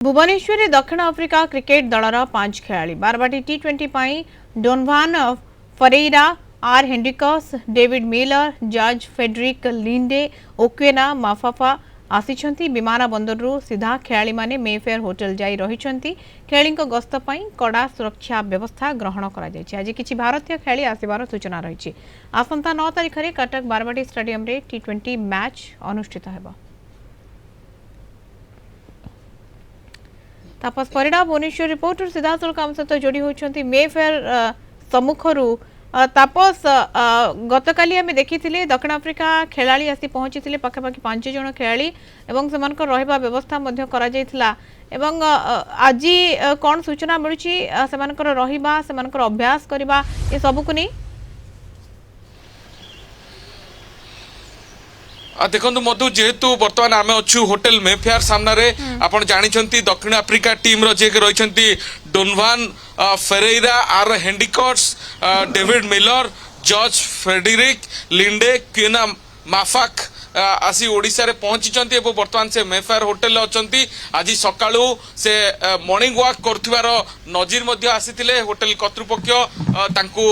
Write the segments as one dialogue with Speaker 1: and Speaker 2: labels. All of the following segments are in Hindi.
Speaker 1: भुवनेश्वर दक्षिण आफ्रिका क्रिकेट दलर 5 खेलाड़ी बारवाटी टी20 डोनोवान फरेरा आर Hendricks David Miller George Frederick Linde Kwena Maphaka आसी विमान बंदरु सीधा खेलाड़ी माने मेफेयर होटल जाई रहिछंती। खेलाड़ी गस्त पई कड़ा सुरक्षा व्यवस्था ग्रहण करा जायछि। आज किछि भारतीय खेलाड़ी आसिबार सूचना रहिछि। आसंता 9 तारिख रे कटक बारवाटी स्टेडियम रे टी20 मैच अनुष्ठित हेबो। तापस परिडा भुवनेश्वर रिपोर्टर सीधासलख आम सहित जोड़ी होती मेफेयर सम्मुखर तापस गतकाली आम देखी दक्षिण आफ्रिका खेलाड़ी आसी पहुंची पाखापाखि 5 जन खेलाड़ी एवं सेमानकर रहिबा व्यवस्था मध्य करा जायथिला एवं आज कौन सूचना मिलुची सेमानकर रहिबा सेमानकर अभ्यास करबा ए सब को नहीं
Speaker 2: देखो मधु जेहेतु बर्तमान आम अच्छु होटेल मेफेयर सामने आपड़ जानी दक्षिण आफ्रिका टीम रे रही डोनोवान फेरेरा आर Hendricks David Miller George Frederick Linde Kwena Maphaka आसी ओडिशा रे पहुंची बर्तमान से मेफेयर होटेल अच्छी आज सकाळू से मॉर्निंग वॉक करथिबार नजीर मध्य आसीथिले। होटेल कर्तृपक्ष तांकू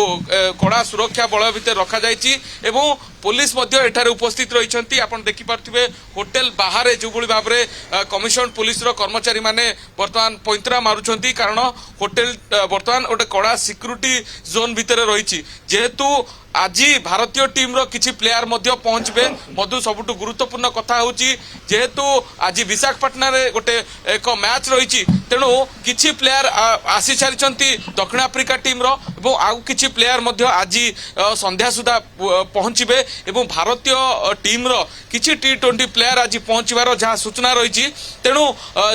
Speaker 2: कड़ा सुरक्षा बल भितर रखा जायछि एवं पुलिस मध्य एठारे उपस्थित रही। आपन देखि पारथिबे होटेल बाहर जो भाव में कमिशन पुलिस रो कर्मचारी माने बर्तमान पैंतरा मारुछंती कारण होटेल बर्तमान गोटे कड़ा सिक्यूरिटी जोन भितर रही। जेहेतु आज भारतीय टीम रो किछि प्लेयर मध्य पहुंचबे मधु सबुठु गुरुत्वपूर्ण कथा होची जेहेतु आज विशाखापट्टनम रे गोटे एक मैच रही तेणु किछि प्लेयर आसी सारी दक्षिण आफ्रिका टीम रो एवं आउ किछि प्लेयर मध्य आज संध्या सुधा पहुंचबे एवं भारतीय टीम रो किछि टी20 प्लेयर आज पहुंचबार जहाँ सूचना रही। तेणु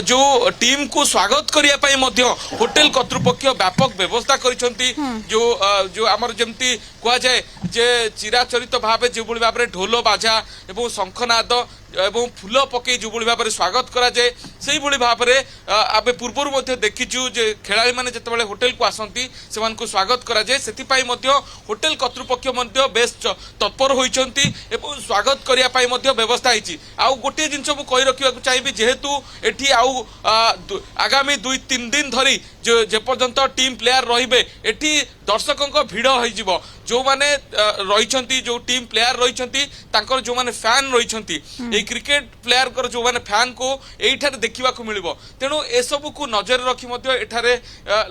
Speaker 2: जो टीम को स्वागत करिया पई मध्य होटेल कर्तृपक्ष व्यापक व्यवस्था करिसंती। जो आमर जेमती कुआ जाए जे चिराचरित भाव जो भाव में ढोल बाजा एवं शंखनाद एवं फूल पकई जो भाव में स्वागत करा जाए से भाव में आम पूर्व देखीचु जे खेलाड़ी मैंने जिते होटेल को आसती से स्वागत करा जाए से होटेल कर्तृपक्ष बेस तत्पर होती स्वागत करने व्यवस्था होती। आउ गोटे जिनस मुझे कही रखा चाहिए जेहेतु एटी आउ आगामी 2-3 दिन धरी जे पर्यंत टीम प्लेयर रही दर्शकों भिड़ हो जो माने रही जो टीम प्लेयर रही जो माने फैन रही क्रिकेट प्लेयर कर जो माने फैन को एठारे देखा मिलिबो। तेणु ए सब को नजर रखी एठारे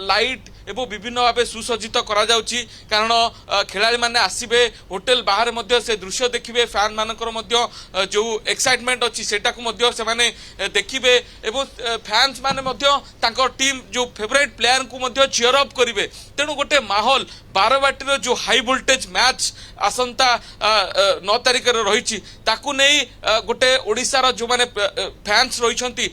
Speaker 2: लाइट एवं विभिन्न भाव सुसज्जित करा जाउची कारण खेलाड़ी माने आसीबे होटेल बाहर मध्य से दृश्य देखिबे फैन मानकर मध्य जो एक्साइटमेंट अच्छी सेटा को मध्य से माने देखिबे एवं फैंस माने मध्य तांकर टीम जो फेवरेट प्लेयर को मध्य चीयर अप करिवे। तेणु गोटे माहौल बारवाटी जो हाई वोल्टेज मैच आसंता 9 तारिख रही ताकू नहीं गोटे ओडिशार जो माने फैंस रही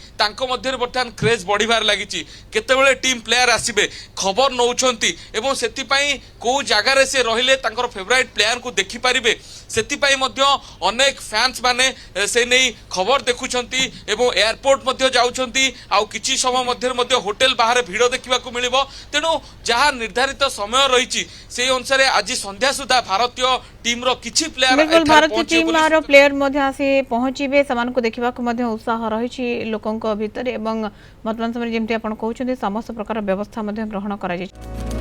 Speaker 2: बर्तमान क्रेज बढ़िबार लगी केतेबेले टीम प्लेयर आसीबे खबर नौछंती एवं सेतिपाई को जगार से रहिले तांकर फेवरेट प्लेयर को देखि पारिबे सेतिपाई मध्य अनेक फैंस माने से नहीं खबर देखुछंती एवं एयरपोर्ट मध्य जाउछंती आउ किछि समय मध्य होटेल बाहर भिड़ देखा मिलिबो। तेणु जहाँ निर्धारित समय रही से अनुसार आज संध्या सुधा भारतीय टीम रो किछि प्लेयर
Speaker 1: भारतीय टीम रो प्लेयर मध्य आसी पहुंचीबे समान को देखा उत्साह रही लोकों भितर एवं वर्तमान समय जमती आप कहते समस्त प्रकार व्यवस्था ग्रहण करा